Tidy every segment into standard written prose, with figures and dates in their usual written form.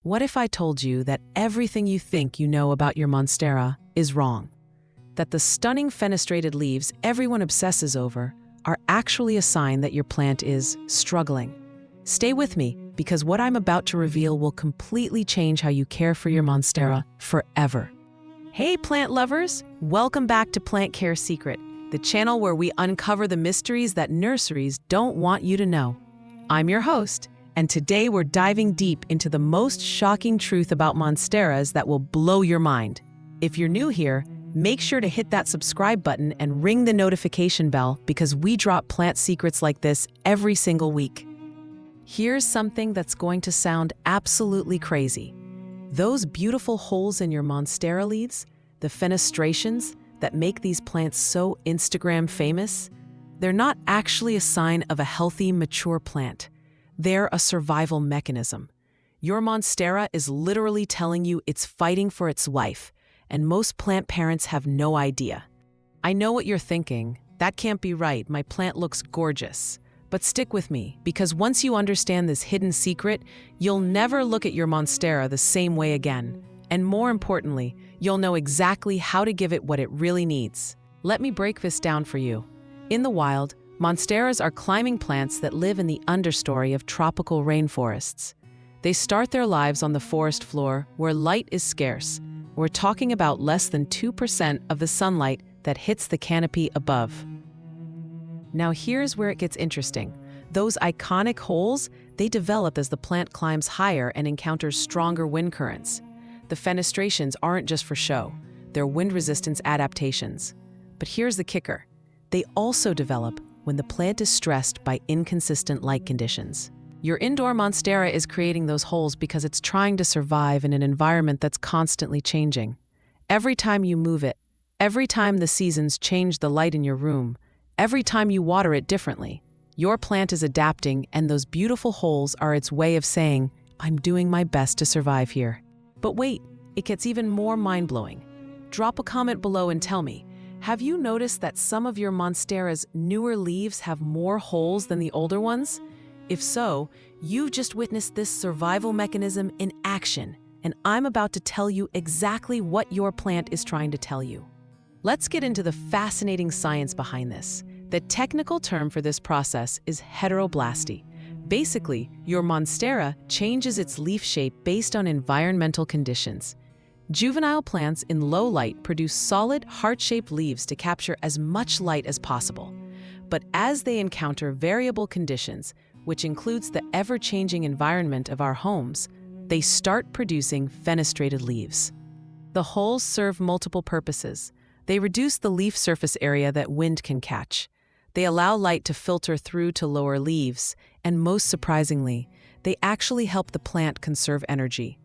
What if I told you that everything you think you know about your Monstera is wrong? That the stunning fenestrated leaves everyone obsesses over are actually a sign that your plant is struggling. Stay with me, because what I'm about to reveal will completely change how you care for your Monstera forever. Hey plant lovers, welcome back to Plant Care Secret, the channel where we uncover the mysteries that nurseries don't want you to know. I'm your host, and today we're diving deep into the most shocking truth about Monsteras that will blow your mind. If you're new here, make sure to hit that subscribe button and ring the notification bell, because we drop plant secrets like this every single week. Here's something that's going to sound absolutely crazy. Those beautiful holes in your Monstera leaves, the fenestrations that make these plants so Instagram famous, they're not actually a sign of a healthy, mature plant. They're a survival mechanism. Your Monstera is literally telling you it's fighting for its life, and most plant parents have no idea. I know what you're thinking. That can't be right. My plant looks gorgeous. But stick with me, because once you understand this hidden secret, you'll never look at your Monstera the same way again. And more importantly, you'll know exactly how to give it what it really needs. Let me break this down for you. In the wild, Monsteras are climbing plants that live in the understory of tropical rainforests. They start their lives on the forest floor, where light is scarce. We're talking about less than 2% of the sunlight that hits the canopy above. Now here's where it gets interesting. Those iconic holes, they develop as the plant climbs higher and encounters stronger wind currents. The fenestrations aren't just for show. They're wind resistance adaptations. But here's the kicker. They also develop when the plant is stressed by inconsistent light conditions. Your indoor Monstera is creating those holes because it's trying to survive in an environment that's constantly changing. Every time you move it, every time the seasons change the light in your room, every time you water it differently, your plant is adapting, and those beautiful holes are its way of saying, I'm doing my best to survive here. But wait, it gets even more mind-blowing. Drop a comment below and tell me, have you noticed that some of your Monstera's newer leaves have more holes than the older ones? If so, you've just witnessed this survival mechanism in action, and I'm about to tell you exactly what your plant is trying to tell you. Let's get into the fascinating science behind this. The technical term for this process is heteroblasty. Basically, your Monstera changes its leaf shape based on environmental conditions. Juvenile plants in low light produce solid, heart-shaped leaves to capture as much light as possible. But as they encounter variable conditions, which includes the ever-changing environment of our homes, they start producing fenestrated leaves. The holes serve multiple purposes. They reduce the leaf surface area that wind can catch. They allow light to filter through to lower leaves, and most surprisingly, they actually help the plant conserve energy.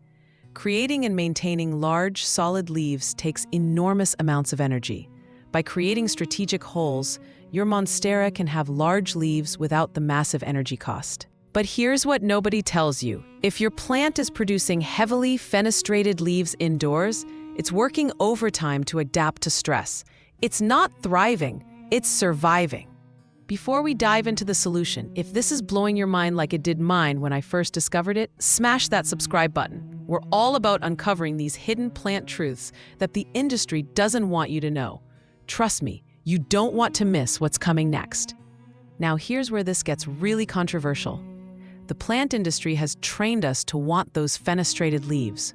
Creating and maintaining large, solid leaves takes enormous amounts of energy. By creating strategic holes, your Monstera can have large leaves without the massive energy cost. But here's what nobody tells you. If your plant is producing heavily fenestrated leaves indoors, it's working overtime to adapt to stress. It's not thriving, it's surviving. Before we dive into the solution, if this is blowing your mind like it did mine when I first discovered it, smash that subscribe button. We're all about uncovering these hidden plant truths that the industry doesn't want you to know. Trust me, you don't want to miss what's coming next. Now here's where this gets really controversial. The plant industry has trained us to want those fenestrated leaves.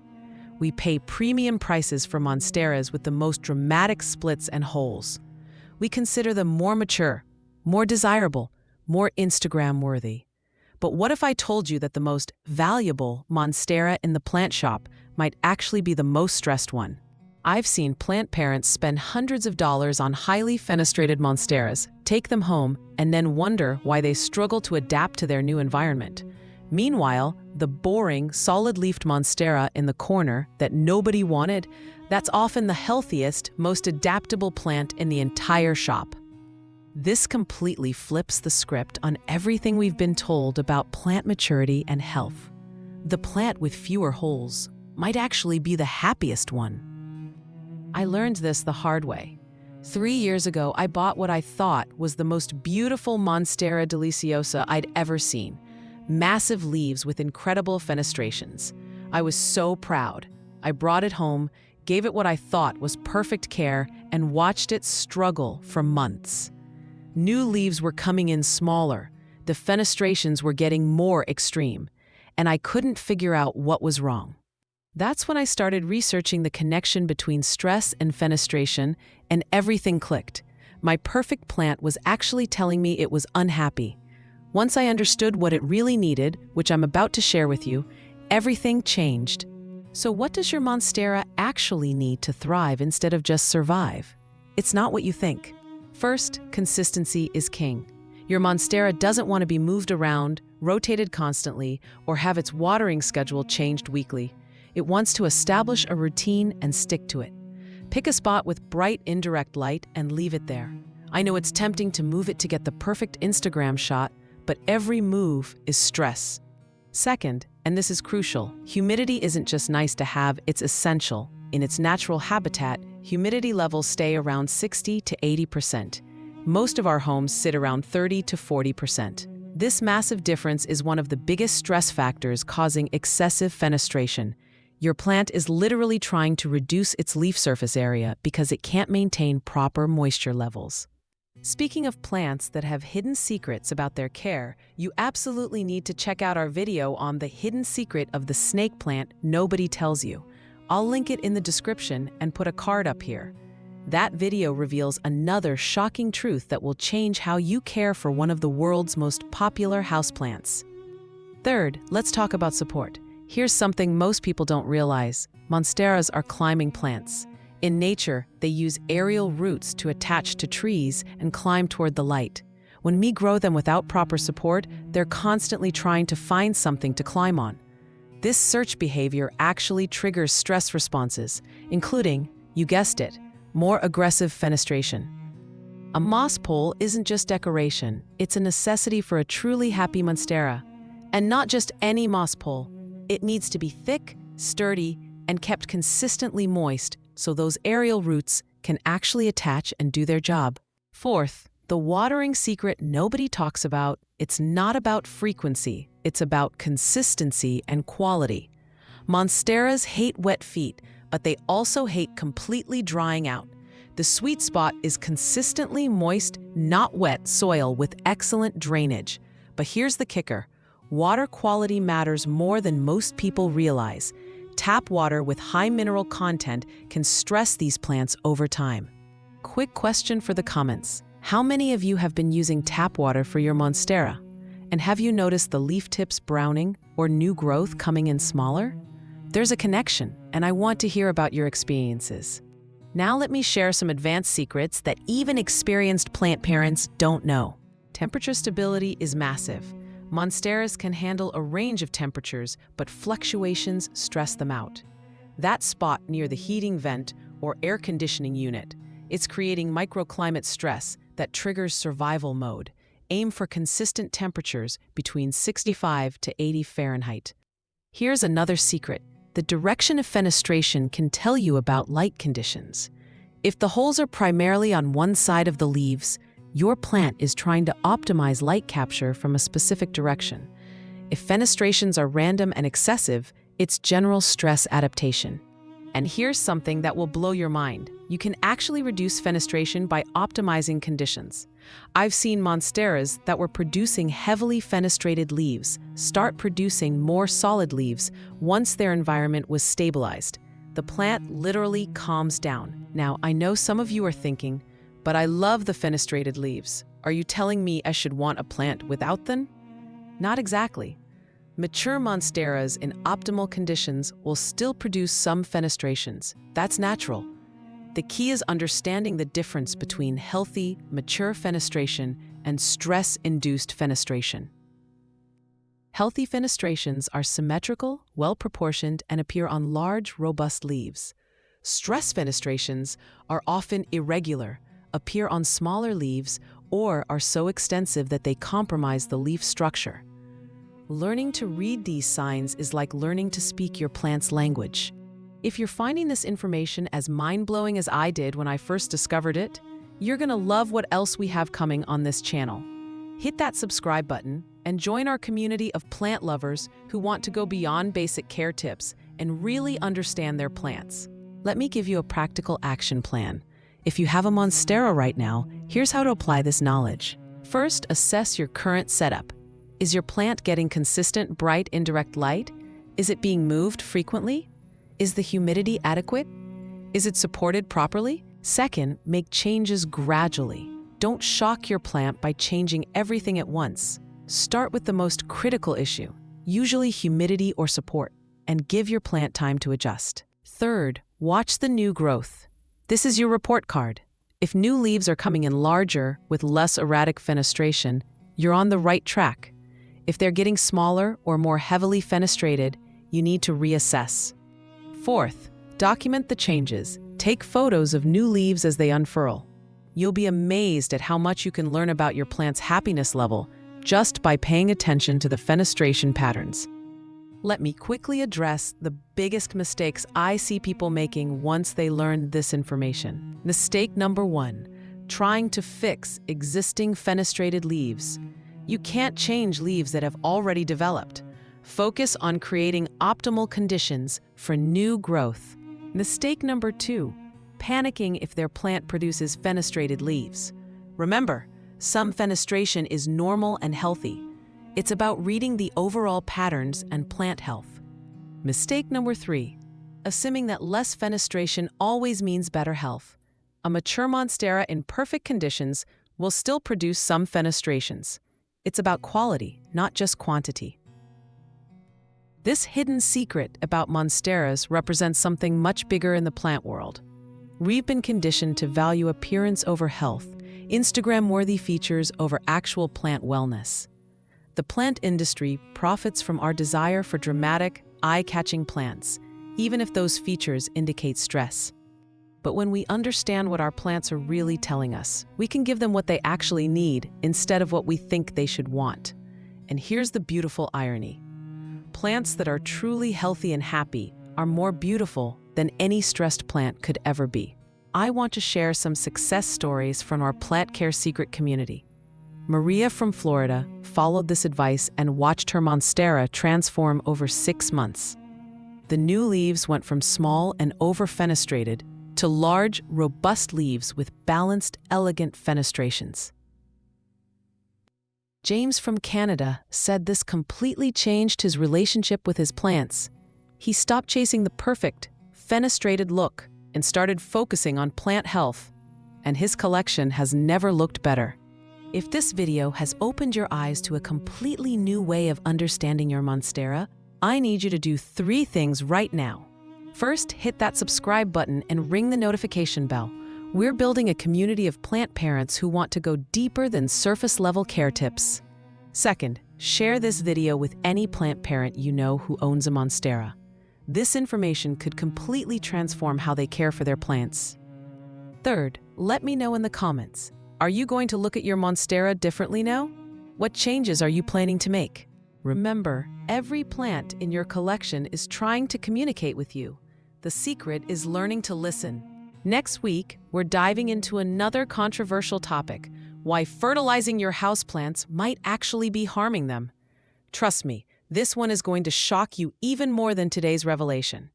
We pay premium prices for Monsteras with the most dramatic splits and holes. We consider them more mature, more desirable, more Instagram-worthy. But what if I told you that the most valuable Monstera in the plant shop might actually be the most stressed one? I've seen plant parents spend hundreds of dollars on highly fenestrated Monsteras, take them home, and then wonder why they struggle to adapt to their new environment. Meanwhile, the boring, solid-leafed Monstera in the corner that nobody wanted, that's often the healthiest, most adaptable plant in the entire shop. This completely flips the script on everything we've been told about plant maturity and health. The plant with fewer holes might actually be the happiest one. I learned this the hard way. 3 years ago, I bought what I thought was the most beautiful Monstera Deliciosa I'd ever seen. Massive leaves with incredible fenestrations. I was so proud. I brought it home, gave it what I thought was perfect care, and watched it struggle for months. New leaves were coming in smaller, the fenestrations were getting more extreme, and I couldn't figure out what was wrong. That's when I started researching the connection between stress and fenestration, and everything clicked. My perfect plant was actually telling me it was unhappy. Once I understood what it really needed, which I'm about to share with you, everything changed. So what does your Monstera actually need to thrive instead of just survive? It's not what you think. First, consistency is king. Your Monstera doesn't want to be moved around, rotated constantly, or have its watering schedule changed weekly. It wants to establish a routine and stick to it. Pick a spot with bright indirect light and leave it there. I know it's tempting to move it to get the perfect Instagram shot, but every move is stress. Second, and this is crucial, humidity isn't just nice to have, it's essential. In its natural habitat, humidity levels stay around 60 to 80%. Most of our homes sit around 30 to 40%. This massive difference is one of the biggest stress factors causing excessive fenestration. Your plant is literally trying to reduce its leaf surface area because it can't maintain proper moisture levels. Speaking of plants that have hidden secrets about their care, you absolutely need to check out our video on the hidden secret of the snake plant nobody tells you. I'll link it in the description and put a card up here. That video reveals another shocking truth that will change how you care for one of the world's most popular houseplants. Third, let's talk about support. Here's something most people don't realize. Monsteras are climbing plants. In nature, they use aerial roots to attach to trees and climb toward the light. When we grow them without proper support, they're constantly trying to find something to climb on. This search behavior actually triggers stress responses, including, you guessed it, more aggressive fenestration. A moss pole isn't just decoration, it's a necessity for a truly happy Monstera. And not just any moss pole. It needs to be thick, sturdy, and kept consistently moist so those aerial roots can actually attach and do their job. Fourth, the watering secret nobody talks about, it's not about frequency, it's about consistency and quality. Monsteras hate wet feet, but they also hate completely drying out. The sweet spot is consistently moist, not wet soil with excellent drainage. But here's the kicker. Water quality matters more than most people realize. Tap water with high mineral content can stress these plants over time. Quick question for the comments. How many of you have been using tap water for your Monstera? And have you noticed the leaf tips browning or new growth coming in smaller? There's a connection, and I want to hear about your experiences. Now let me share some advanced secrets that even experienced plant parents don't know. Temperature stability is massive. Monsteras can handle a range of temperatures, but fluctuations stress them out. That spot near the heating vent or air conditioning unit, it's creating microclimate stress that triggers survival mode. Aim for consistent temperatures between 65 to 80 Fahrenheit. Here's another secret. The direction of fenestration can tell you about light conditions. If the holes are primarily on one side of the leaves, your plant is trying to optimize light capture from a specific direction. If fenestrations are random and excessive, it's general stress adaptation. And here's something that will blow your mind. You can actually reduce fenestration by optimizing conditions. I've seen Monsteras that were producing heavily fenestrated leaves start producing more solid leaves once their environment was stabilized. The plant literally calms down. Now, I know some of you are thinking, but I love the fenestrated leaves. Are you telling me I should want a plant without them? Not exactly. Mature Monsteras in optimal conditions will still produce some fenestrations. That's natural. The key is understanding the difference between healthy, mature fenestration and stress-induced fenestration. Healthy fenestrations are symmetrical, well-proportioned, and appear on large, robust leaves. Stress fenestrations are often irregular, appear on smaller leaves, or are so extensive that they compromise the leaf structure. Learning to read these signs is like learning to speak your plant's language. If you're finding this information as mind-blowing as I did when I first discovered it, you're gonna love what else we have coming on this channel. Hit that subscribe button, and join our community of plant lovers who want to go beyond basic care tips and really understand their plants. Let me give you a practical action plan. If you have a Monstera right now, here's how to apply this knowledge. First, assess your current setup. Is your plant getting consistent, bright, indirect light? Is it being moved frequently? Is the humidity adequate? Is it supported properly? Second, make changes gradually. Don't shock your plant by changing everything at once. Start with the most critical issue, usually humidity or support, and give your plant time to adjust. Third, watch the new growth. This is your report card. If new leaves are coming in larger with less erratic fenestration, you're on the right track. If they're getting smaller or more heavily fenestrated, you need to reassess. Fourth, document the changes. Take photos of new leaves as they unfurl. You'll be amazed at how much you can learn about your plant's happiness level just by paying attention to the fenestration patterns. Let me quickly address the biggest mistakes I see people making once they learn this information. Mistake number 1, trying to fix existing fenestrated leaves. You can't change leaves that have already developed. Focus on creating optimal conditions for new growth. Mistake number 2, panicking if their plant produces fenestrated leaves. Remember, some fenestration is normal and healthy. It's about reading the overall patterns and plant health. Mistake number 3, assuming that less fenestration always means better health. A mature Monstera in perfect conditions will still produce some fenestrations. It's about quality, not just quantity. This hidden secret about Monsteras represents something much bigger in the plant world. We've been conditioned to value appearance over health, Instagram-worthy features over actual plant wellness. The plant industry profits from our desire for dramatic, eye-catching plants, even if those features indicate stress. But when we understand what our plants are really telling us, we can give them what they actually need instead of what we think they should want. And here's the beautiful irony. Plants that are truly healthy and happy are more beautiful than any stressed plant could ever be. I want to share some success stories from our plant care secret community. Maria from Florida followed this advice and watched her Monstera transform over 6 months. The new leaves went from small and over-fenestrated to large, robust leaves with balanced, elegant fenestrations. James from Canada said this completely changed his relationship with his plants. He stopped chasing the perfect, fenestrated look and started focusing on plant health, and his collection has never looked better. If this video has opened your eyes to a completely new way of understanding your Monstera, I need you to do 3 things right now. First, hit that subscribe button and ring the notification bell. We're building a community of plant parents who want to go deeper than surface-level care tips. Second, share this video with any plant parent you know who owns a Monstera. This information could completely transform how they care for their plants. Third, let me know in the comments. Are you going to look at your Monstera differently now? What changes are you planning to make? Remember, every plant in your collection is trying to communicate with you. The secret is learning to listen. Next week, we're diving into another controversial topic: why fertilizing your houseplants might actually be harming them. Trust me, this one is going to shock you even more than today's revelation.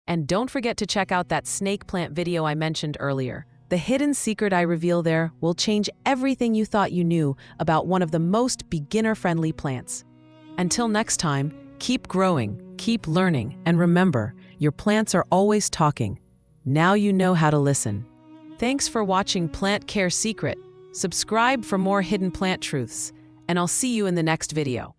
And don't forget to check out that snake plant video I mentioned earlier. The hidden secret I reveal there will change everything you thought you knew about one of the most beginner-friendly plants. Until next time, keep growing, keep learning, and remember, your plants are always talking. Now you know how to listen. Thanks for watching Plant Care Secret. Subscribe for more hidden plant truths, and I'll see you in the next video.